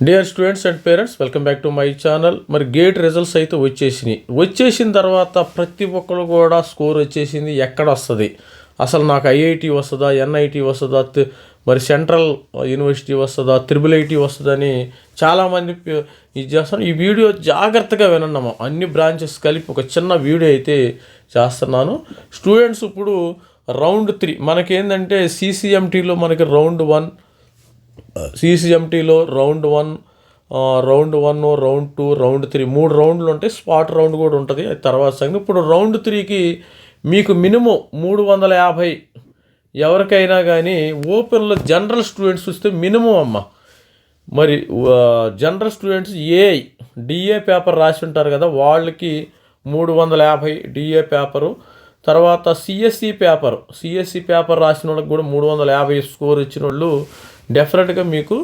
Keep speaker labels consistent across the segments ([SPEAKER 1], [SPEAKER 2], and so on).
[SPEAKER 1] Dear students and parents, welcome back to my channel. మరి gate results అయితే వచ్చేసిన తర్వాత ప్రతి ఒక్కరు కూడా స్కోర్ వచ్చేసింది. ఎక్కడ వస్తుంది అసలు, నాకు ఐఐటి వస్తుందా, ఎన్ఐటి వస్తుందా, మరి సెంట్రల్ యూనివర్సిటీ వస్తుందా, త్రిబుల్ ఐటీ వస్తుందని చాలామంది ఇది చేస్తాను. ఈ వీడియో జాగ్రత్తగా వినన్నాము. అన్ని బ్రాంచెస్ కలిపి ఒక చిన్న వీడియో అయితే చేస్తున్నాను. స్టూడెంట్స్ ఇప్పుడు రౌండ్ 3 మనకేంటంటే సిసిఎంటీలో మనకి రౌండ్ 1, సిసిఎంటీలో రౌండ్ 1, రౌండ్ 2, రౌండ్ 3 3 రౌండ్లు ఉంటాయి. స్పాట్ రౌండ్ కూడా ఉంటుంది, అది తర్వాత సంగతి. ఇప్పుడు రౌండ్ 3కి మీకు మినిమం 350 ఎవరికైనా కానీ ఓపెన్లో జనరల్ స్టూడెంట్స్ వస్తే మినిమం అమ్మ. మరి జనరల్ స్టూడెంట్స్ డిఏ పేపర్ రాసి ఉంటారు కదా, వాళ్ళకి 350 డిఏ పేపరు. తర్వాత సిఎస్సి పేపర్ రాసిన వాళ్ళకి కూడా 350 స్కోర్ ఇచ్చిన వాళ్ళు డెఫినెట్గా మీకు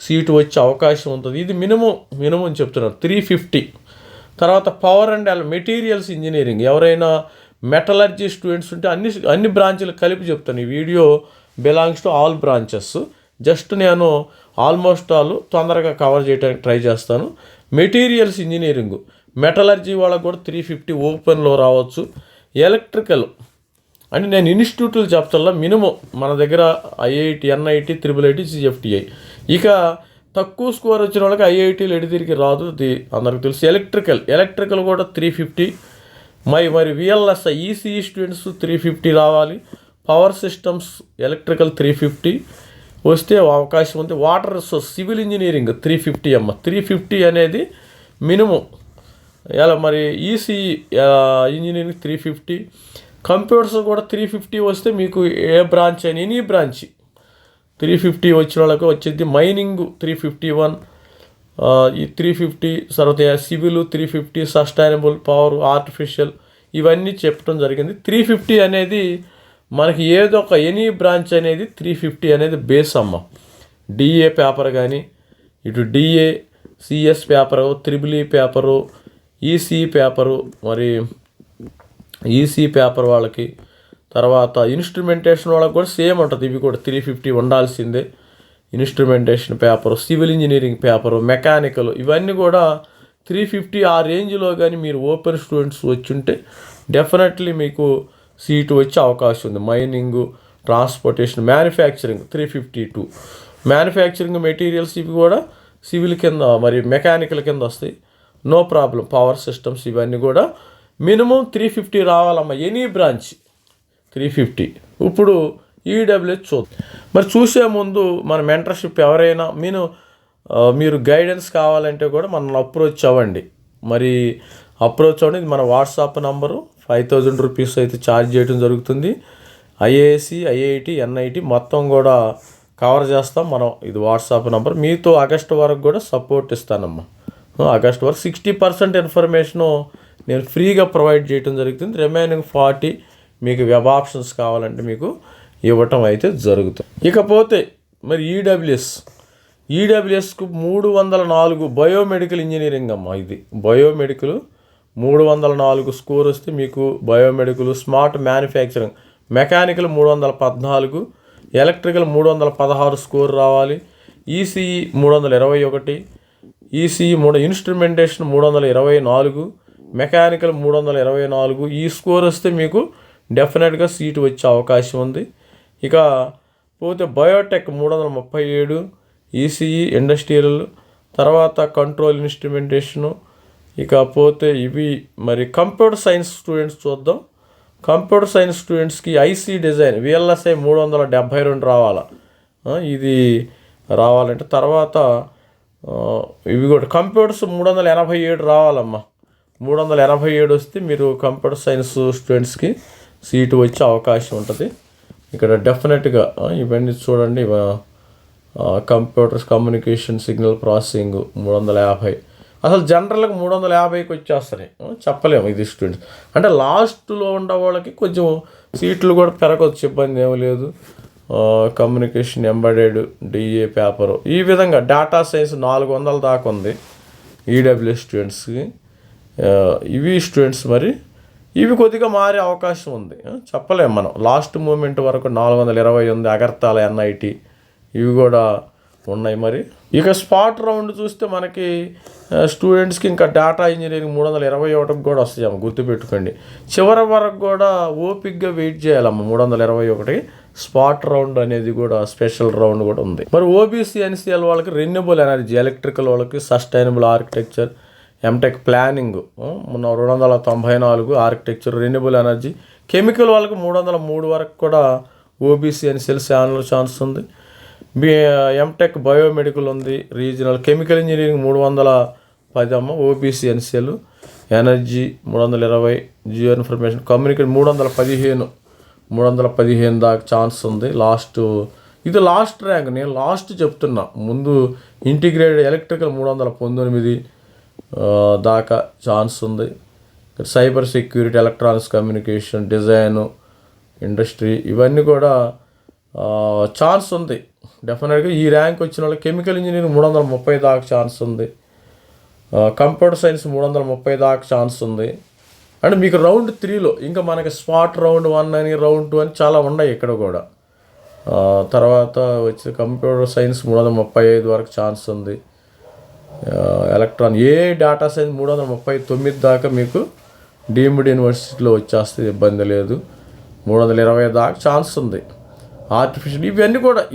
[SPEAKER 1] సీటు వచ్చే అవకాశం ఉంటుంది. ఇది మినిమం చెప్తున్నారు 350. తర్వాత పవర్ అండ్ మెటీరియల్స్ ఇంజనీరింగ్ ఎవరైనా మెటలర్జీ స్టూడెంట్స్ ఉంటే అన్ని బ్రాంచ్లు కలిపి చెప్తాను. ఈ video belongs to all branches. Just నేను ఆల్మోస్ట్ ఆల్ తొందరగా కవర్ చేయడానికి ట్రై చేస్తాను. మెటీరియల్స్ ఇంజనీరింగ్ మెటలర్జీ వాళ్ళకు కూడా 350 ఓపెన్లో రావచ్చు. ఎలక్ట్రికల్ అంటే నేను ఇన్స్టిట్యూట్లు చెప్తా, మినిమం మన దగ్గర IIT, NIT, triple IT, CFTI. ఇక తక్కువ స్కోర్ వచ్చిన వాళ్ళకి ఐఐటీలు ఎడితిరిగి రాదు, అందరికి తెలుసు. ఎలక్ట్రికల్ కూడా 350. మరి విఎల్ఎస్ఐ ఈసీఈ స్టూడెంట్స్ 350 రావాలి. పవర్ సిస్టమ్స్ ఎలక్ట్రికల్ 350 వస్తే అవకాశం ఉంది. వాటర్ రిసోర్స్ సివిల్ ఇంజనీరింగ్ 350 అమ్మ. 350 అనేది మినిమం. ఎలా మరి ఈసీఈ ఇంజనీరింగ్ 350. కంప్యూటర్స్ కూడా 350 వస్తే మీకు ఏ బ్రాంచ్ అయినా ఎనీ బ్రాంచ్ 350 వచ్చిన వాళ్ళకి వచ్చింది. మైనింగ్ 351, ఈ 350. తర్వాత సివిల్ 350, సస్టైనబుల్ పవర్, ఆర్టిఫిషియల్, ఇవన్నీ చెప్పడం జరిగింది. 350 అనేది మనకి ఏదో ఒక ఎనీ బ్రాంచ్ అనేది 350 అనేది బేస్ అమ్మ. డిఏ పేపర్ కానీ, ఇటు DA, CS paper, triple E paper, EC paper, మరి ఈసీ పేపర్ వాళ్ళకి. తర్వాత ఇన్స్ట్రుమెంటేషన్ వాళ్ళకి కూడా సేమ్ ఉంటుంది. ఇవి కూడా 350 ఉండాల్సిందే. Instrumentation paper, civil engineering paper, mechanical, ఇవన్నీ కూడా 350 ఆ రేంజ్లో కానీ మీరు ఓపెన్ స్టూడెంట్స్ వచ్చుంటే డెఫినెట్లీ మీకు సీటు వచ్చే అవకాశం ఉంది. Mining, transportation, manufacturing 352. Manufacturing materials ఇవి కూడా సివిల్ కింద, మరి మెకానికల్ కింద వస్తాయి. No problem. పవర్ సిస్టమ్స్ ఇవన్నీ కూడా మినిమం 350 రావాలమ్మా. Any branch 350. ఇప్పుడు ఈడబ్ల్యూహెచ్ చూద్దాం. మరి చూసే ముందు మన మెంటర్షిప్ ఎవరైనా మీరు గైడెన్స్ కావాలంటే కూడా మనల్ని అప్రోచ్ అవ్వండి. ఇది మన వాట్సాప్ నంబరు. 5000 రూపీస్ అయితే ఛార్జ్ చేయడం జరుగుతుంది. ఐఏఎస్సి, ఐఐటి, ఎన్ఐటి మొత్తం కూడా కవర్ చేస్తాం మనం. ఇది వాట్సాప్ నంబర్. మీతో ఆగస్టు వరకు కూడా సపోర్ట్ ఇస్తానమ్మా. ఆగస్టు వరకు 60% ఇన్ఫర్మేషను నేను ఫ్రీగా ప్రొవైడ్ చేయడం జరుగుతుంది. రిమైనింగ్ 40 మీకు వెబ్ ఆప్షన్స్ కావాలంటే మీకు ఇవ్వటం అయితే జరుగుతుంది. ఇకపోతే మరి ఈడబ్ల్యూఎస్కు 304 బయోమెడికల్ ఇంజనీరింగ్ అమ్మ. ఇది బయోమెడికల్ 304 స్కోర్ వస్తే మీకు biomedical, smart manufacturing, mechanical 314, electrical 316 score రావాలి. ECE 321, ECE instrumentation 324, mechanical 324. ఈ స్కోర్ వస్తే మీకు డెఫినెట్గా సీటు వచ్చే అవకాశం ఉంది. ఇక పోతే బయోటెక్ 337, ఈసీఈ ఇండస్ట్రియల్, తర్వాత కంట్రోల్ ఇన్స్ట్రుమెంటేషను. ఇక పోతే ఇవి మరి కంప్యూటర్ సైన్స్ స్టూడెంట్స్ చూద్దాం. కంప్యూటర్ సైన్స్ స్టూడెంట్స్కి ఐసీ డిజైన్ విఎల్ఎస్ఐ 372 రావాలా. ఇది రావాలంటే తర్వాత ఇవి కూడా కంప్యూటర్స్ 387 రావాలమ్మా. 387 వస్తే మీరు కంప్యూటర్ సైన్స్ స్టూడెంట్స్కి సీటు వచ్చే అవకాశం ఉంటుంది. ఇక్కడ డెఫినెట్గా ఇవన్నీ చూడండి. Computers, communication, signal processing 350. అసలు జనరల్గా 350కి వచ్చేస్తున్నాయి. చెప్పలేము ఇది స్టూడెంట్స్ అంటే లాస్ట్లో ఉండే వాళ్ళకి కొంచెం సీట్లు కూడా పెరగవచ్చు, ఇబ్బంది ఏమీ లేదు. కమ్యూనికేషన్, ఎంబెడెడ్, డిఏ పేపరు, ఈ విధంగా డేటా సైన్స్ 400 దాకా ఉంది ఈడబ్ల్యూఎస్ స్టూడెంట్స్కి. ఇవి స్టూడెంట్స్ మరి ఇవి కొద్దిగా మారే అవకాశం ఉంది, చెప్పలేము మనం. లాస్ట్ మూమెంట్ వరకు 420 ఉంది. అగర్తల, ఎన్ఐటి, ఇవి కూడా ఉన్నాయి. మరి ఇక స్పాట్ రౌండ్ చూస్తే మనకి స్టూడెంట్స్కి ఇంకా డేటా ఇంజనీరింగ్ 321కి కూడా వస్తాయమ్మ, గుర్తుపెట్టుకోండి. చివరి వరకు కూడా ఓపిక్గా వెయిట్ చేయాలమ్మ. 321 స్పాట్ రౌండ్ అనేది కూడా స్పెషల్ రౌండ్ కూడా ఉంది. మరి ఓబీసీ ఎన్సీఎల్ వాళ్ళకి రెన్యూబుల్ ఎనర్జీ, ఎలక్ట్రికల్ వాళ్ళకి sustainable architecture, MTech planning 294 architecture, renewable energy, chemical వాళ్ళకి 303 వరకు కూడా ఓబీసీ ఎన్సీఎల్ ఛాన్స్ ఉంది. ఎంటెక్ బయోమెడికల్ ఉంది, రీజనల్ కెమికల్ ఇంజనీరింగ్ 310 అమ్మ, OBC NCL, energy 320, geo information communication 315 దాకా ఛాన్స్ ఉంది. ఇది లాస్ట్ ర్యాంక్, నేను లాస్ట్ చెప్తున్నా. ముందు ఇంటిగ్రేటెడ్ ఎలక్ట్రికల్ 319 దాకా ఛాన్స్ ఉంది. Cyber security, electronics communication, design, industry ఇవన్నీ కూడా ఛాన్స్ ఉంది డెఫినెట్గా. ఈ ర్యాంక్ వచ్చిన వాళ్ళకి కెమికల్ ఇంజనీరింగ్ 330 దాకా ఛాన్స్ ఉంది. కంప్యూటర్ సైన్స్ 330 దాకా ఛాన్స్ ఉంది. అంటే మీకు రౌండ్ 3లో ఇంకా మనకి స్పాట్ రౌండ్ 1 అని, రౌండ్ 2 అని చాలా ఉన్నాయి ఇక్కడ కూడా. తర్వాత వచ్చి కంప్యూటర్ సైన్స్ 335 వరకు ఛాన్స్ ఉంది. డేటా సైన్స్ 339 దాకా మీకు డీమ్డ్ యూనివర్సిటీలో వచ్చేస్తుంది, ఇబ్బంది లేదు. 320 దాకా ఛాన్స్ ఉంది. ఆర్టిఫిషియల్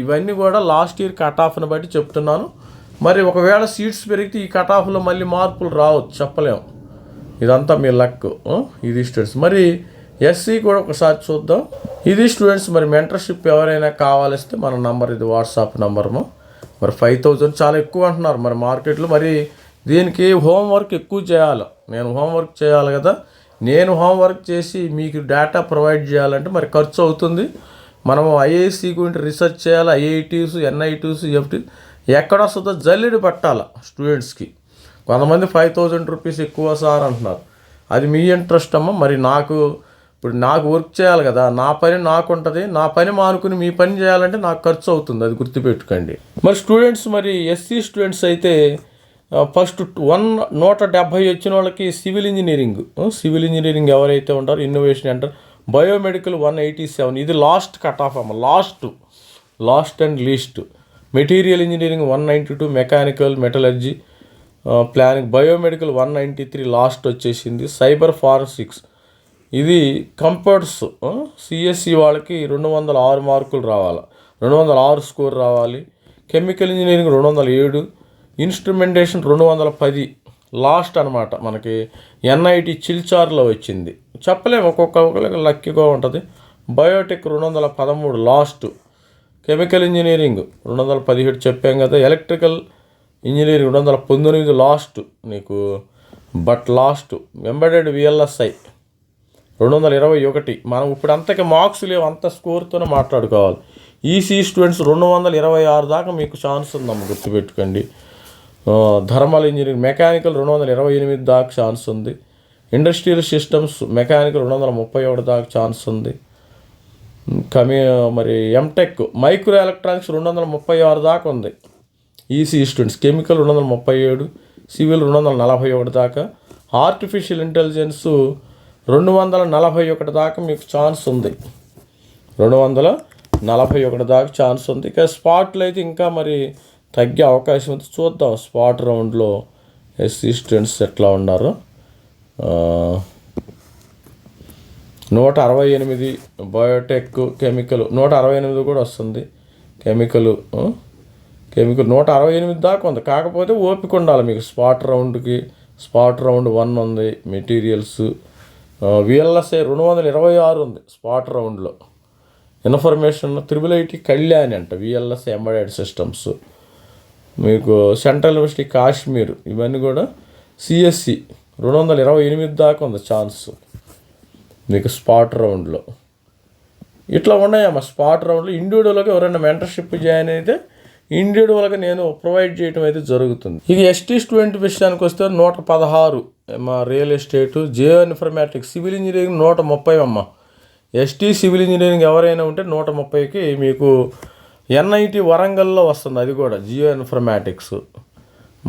[SPEAKER 1] ఇవన్నీ కూడా లాస్ట్ ఇయర్ కట్ ఆఫ్ని బట్టి చెప్తున్నాను. మరి ఒకవేళ సీట్స్ పెరిగితే ఈ కట్ ఆఫ్లో మళ్ళీ మార్పులు రావచ్చు, చెప్పలేము. ఇదంతా మీ లక్. ఇది స్టూడెంట్స్. మరి ఎస్సీ కూడా ఒకసారి చూద్దాం. ఇది స్టూడెంట్స్. మరి మెంటర్షిప్ ఎవరైనా కావాలిస్తే మన నంబర్, ఇది వాట్సాప్ నంబర్ము. మరి 5,000 చాలా ఎక్కువ అంటున్నారు మరి మార్కెట్లో. మరి దీనికి హోంవర్క్ ఎక్కువ చేయాలి. నేను హోంవర్క్ చేయాలి కదా. నేను హోంవర్క్ చేసి మీకు డేటా ప్రొవైడ్ చేయాలంటే మరి ఖర్చు అవుతుంది. మనము ఐఐసి గురించి రీసెర్చ్ చేయాలి. ఐఐటీస్, ఎన్ఐటీస్, ఎఫ్టీ ఎక్కడ వస్తుందో జల్లెడు పట్టాలి స్టూడెంట్స్కి. కొంతమంది 5,000 రూపీస్ ఎక్కువ సార్ అంటున్నారు. అది మీ ఇంట్రెస్ట్ అమ్మ. మరి నాకు వర్క్ చేయాలి కదా, నా పని నాకు ఉంటుంది. నా పని మానుకుని మీ పని చేయాలంటే నాకు ఖర్చు అవుతుంది, అది గుర్తుపెట్టుకోండి. మరి స్టూడెంట్స్, మరి ఎస్సీ స్టూడెంట్స్ అయితే ఫస్ట్ 170 వచ్చిన వాళ్ళకి సివిల్ ఇంజనీరింగ్ ఎవరైతే ఉంటారో ఇన్నోవేషన్ అంటారు. బయోమెడికల్ 187, ఇది లాస్ట్ కట్ ఆఫ్ అమ్మ, last and least. Material engineering 192, mechanical, metallurgy, planning, biomedical 193 last వచ్చేసింది. సైబర్ ఫారెన్సిక్స్ ఇది కంప్యూటర్స్ సిఎస్సి వాళ్ళకి 206 మార్కులు రావాలి, 206 స్కోర్ రావాలి. కెమికల్ ఇంజనీరింగ్ 207, ఇన్స్ట్రుమెంటేషన్ 210 లాస్ట్ అనమాట. మనకి ఎన్ఐటి చిల్చార్లో వచ్చింది, చెప్పలేము, ఒక్కొక్కరికి లక్కీగా ఉంటుంది. Biotech 213 last. కెమికల్ ఇంజనీరింగ్ 217 చెప్పాం కదా. ఎలక్ట్రికల్ ఇంజనీరింగ్ 219 లాస్ట్ నీకు, లాస్ట్. Embedded VLSI 221. మనం ఇప్పుడు అంతకి మార్క్స్ లేవు, అంత స్కోర్తోనే మాట్లాడుకోవాలి. ఈసీ స్టూడెంట్స్ 226 దాకా మీకు ఛాన్స్ ఉందమ్మ, గుర్తుపెట్టుకోండి. థర్మల్ ఇంజనీరింగ్, మెకానికల్ 228 దాకా ఛాన్స్ ఉంది. ఇండస్ట్రియల్ సిస్టమ్స్ మెకానికల్ 231 దాకా ఛాన్స్ ఉంది. మరి ఎంటెక్ మైక్రో ఎలక్ట్రానిక్స్ 236 దాకా ఉంది ఈసీ స్టూడెంట్స్. కెమికల్ 237, సివిల్ 241 దాకా. ఆర్టిఫిషియల్ ఇంటెలిజెన్స్ 241 దాకా మీకు ఛాన్స్ ఉంది, 241 దాకా ఛాన్స్ ఉంది. ఇక స్పాట్లో అయితే ఇంకా మరి తగ్గే అవకాశం ఉంది, చూద్దాం. స్పాట్ రౌండ్లో ఎస్సీ స్టూడెంట్స్ ఎట్లా ఉన్నారు. 168 బయోటెక్, కెమికల్ 168 కూడా వస్తుంది. కెమికల్ 168 దాకా ఉంది. కాకపోతే ఓపిక ఉండాలి మీకు. స్పాట్ రౌండ్ 1 ఉంది. మెటీరియల్స్ విఎల్ఎస్ఐ 226 ఉంది స్పాట్ రౌండ్లో. ఇన్ఫర్మేషన్ IIIT కళ్యాణి అంట, విఎల్ఎస్ఐ ఎంబెడెడ్ సిస్టమ్స్. మీకు సెంట్రల్ యూనివర్సిటీ కాశ్మీర్, ఇవన్నీ కూడా సిఎస్సి 228 దాకా ఉంది ఛాన్స్ మీకు స్పాట్ రౌండ్లో. ఇట్లా ఉన్నాయమ్మా స్పాట్ రౌండ్లో. ఇండివిజువల్గా ఎవరైనా మెంటర్షిప్ జాయిన్ అయితే ఇండివిజువల్గా నేను ప్రొవైడ్ చేయడం అయితే జరుగుతుంది. ఇక ఎస్టీ స్టూడెంట్ విషయానికి వస్తే 116 మా real estate, Jio informatics, civil engineering 130 అమ్మ. ఎస్టీ సివిల్ ఇంజనీరింగ్ ఎవరైనా ఉంటే 130కి మీకు ఎన్ఐటి వరంగల్లో వస్తుంది, అది కూడా Jio informatics.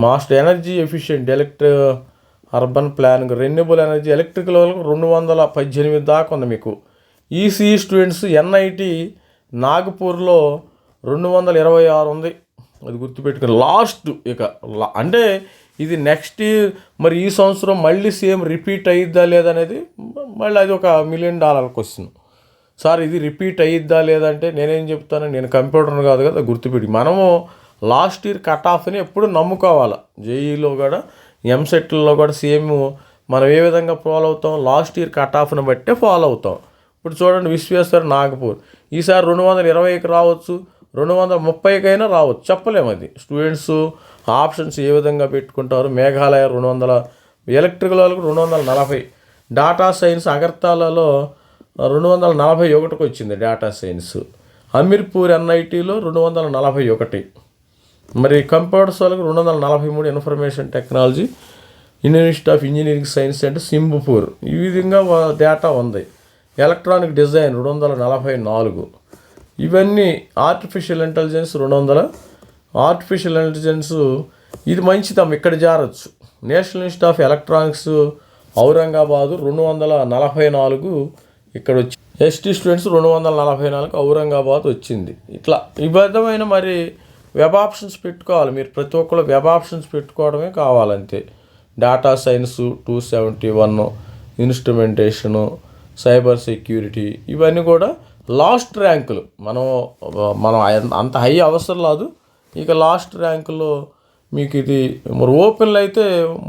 [SPEAKER 1] Master energy efficient, urban planning, renewable energy, electrical వాళ్ళకు 218 దాకా ఉంది మీకు. ఈసీ స్టూడెంట్స్ ఎన్ఐటి నాగపూర్లో 226 ఉంది అది గుర్తుపెట్టుకుని లాస్ట్ ఇక అంటే ఇది నెక్స్ట్ మరి ఈ సంవత్సరం మళ్ళీ సేమ్ రిపీట్ అయ్యిద్దా లేదనేది మళ్ళీ అది ఒక $1 మిలియన్ క్వశ్చన్. సార్ ఇది రిపీట్ అయ్యిద్దా లేదంటే నేనేం చెప్తాను, నేను కంప్యూటర్ కాదు కదా, గుర్తుపెట్టి మనము లాస్ట్ ఇయర్ కట్ ఆఫ్ని ఎప్పుడు నమ్ముకోవాలి. జేఈలో కూడా ఎంసెట్లో కూడా సేమ్ మనం ఏ విధంగా ఫాలో అవుతాం, లాస్ట్ ఇయర్ కట్ ఆఫ్ని బట్టే ఫాలో అవుతాం. ఇప్పుడు చూడండి విశ్వేశ్వర నాగపూర్ ఈసారి 220కి రావచ్చు, 230కైనా రావచ్చు, చెప్పలేము. అది స్టూడెంట్స్ ఆప్షన్స్ ఏ విధంగా పెట్టుకుంటారు. మేఘాలయ 200, ఎలక్ట్రికల్ వాళ్ళకు 240, డేటా సైన్స్ అగర్తాలలో 241కి వచ్చింది డేటా సైన్స్, హమీర్పూర్ ఎన్ఐటీలో 241, మరి కంప్యూటర్స్ వాళ్ళకి 243, information technology Indian institute of engineering science అంటే సింబపూర్. ఈ విధంగా డేటా ఉంది. Electronic design 244. ఇవన్నీ ఆర్టిఫిషియల్ ఇంటెలిజెన్స్ 200. ఆర్టిఫిషియల్ ఇంటెలిజెన్స్ ఇది మంచిదమ్మ, ఇక్కడ జారచ్చు. National Institute of Electronics Aurangabad 244 ఇక్కడ వచ్చి, ఎస్టీ స్టూడెంట్స్ 244 ఔరంగాబాద్ వచ్చింది. ఇట్లా ఈ విధమైన మరి వెబ్ ఆప్షన్స్ పెట్టుకోవాలి. మీరు ప్రతి ఒక్కరు వెబ్ ఆప్షన్స్ పెట్టుకోవడమే కావాలంతే. Data science 271, instrumentation, cyber security, ఇవన్నీ కూడా లాస్ట్ ర్యాంకులు. మనం అంత హై అవసరం లేదు. ఇక లాస్ట్ ర్యాంకులో మీకు మరి ఓపెన్లో అయితే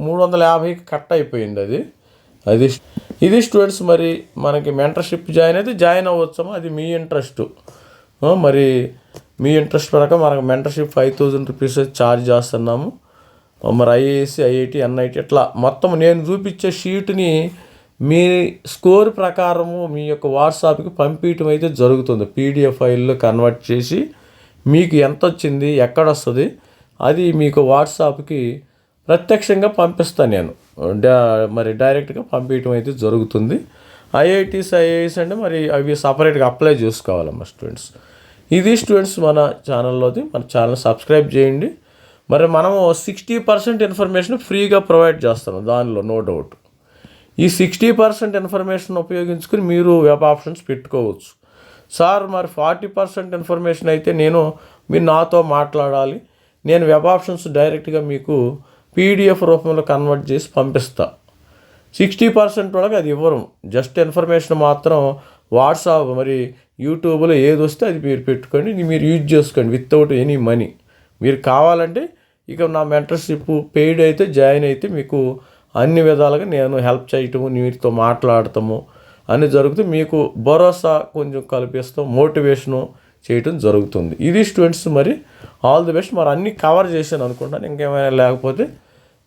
[SPEAKER 1] 350కి కట్ అయిపోయింది. ఇది స్టూడెంట్స్ మరి మనకి మెంటర్షిప్ జాయిన్ అవ్వచ్చామో అది మీ ఇంట్రెస్ట్. మరి మీ ఇంట్రెస్ట్ ప్రకారం మనకు మెంటర్షిప్ 5,000 రూపీస్ ఛార్జ్ చేస్తున్నాము. మరి ఐఏఎస్సి, ఐఐటి, ఎన్ఐటి ఇట్లా మొత్తం నేను చూపించే షీట్ని మీ స్కోర్ ప్రకారము మీ యొక్క వాట్సాప్కి పంపించడం అయితే జరుగుతుంది. పీడిఎఫ్ ఫైల్లో కన్వర్ట్ చేసి మీకు ఎంత వచ్చింది, ఎక్కడ వస్తుంది, అది మీకు వాట్సాప్కి ప్రత్యక్షంగా పంపిస్తాను నేను. మరి డైరెక్ట్గా పంపించడం అయితే జరుగుతుంది. ఐఐటీస్, ఐఏఎస్ అంటే మరి అవి సపరేట్గా అప్లై చేసుకోవాలమ్మా స్టూడెంట్స్. ఇది స్టూడెంట్స్ మన ఛానల్లోది. మన ఛానల్ సబ్స్క్రైబ్ చేయండి. మరి మనము 60% ఇన్ఫర్మేషన్ ఫ్రీగా ప్రొవైడ్ చేస్తాము, దానిలో నో డౌట్. ఈ 60% ఇన్ఫర్మేషన్ ఉపయోగించుకుని మీరు వెబ్ ఆప్షన్స్ పెట్టుకోవచ్చు. సార్ మరి 40% ఇన్ఫర్మేషన్ అయితే మీరు నాతో మాట్లాడాలి, నేను వెబ్ ఆప్షన్స్ డైరెక్ట్గా మీకు పీడిఎఫ్ రూపంలో కన్వర్ట్ చేసి పంపిస్తా. 60% వాళ్ళకి అది ఇవ్వరు, జస్ట్ ఇన్ఫర్మేషన్ మాత్రం వాట్సాప్ మరి యూట్యూబ్లో ఏది వస్తే అది మీరు పెట్టుకోండి, మీరు యూజ్ చేసుకోండి వితౌట్ ఎనీ మనీ. మీరు కావాలంటే ఇక నా మెంటర్షిప్ పెయిడ్ అయితే జాయిన్ అయితే మీకు అన్ని విధాలుగా నేను హెల్ప్ చేయటము, మీతో మాట్లాడటము అన్నీ జరుగుతుంది. మీకు భరోసా కొంచెం కల్పిస్తాం, మోటివేషను చేయటం జరుగుతుంది. ఇది స్టూడెంట్స్ మరి ఆల్ ది బెస్ట్. మరి అన్నీ కవర్ చేశాను అనుకుంటాను. ఇంకేమైనా లేకపోతే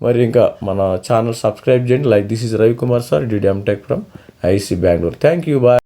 [SPEAKER 1] మరి ఇంకా మన ఛానల్ సబ్స్క్రైబ్ చేయండి. Like this is Ravikumar sir, did MTech from IISc Bengaluru. Thank you, bye.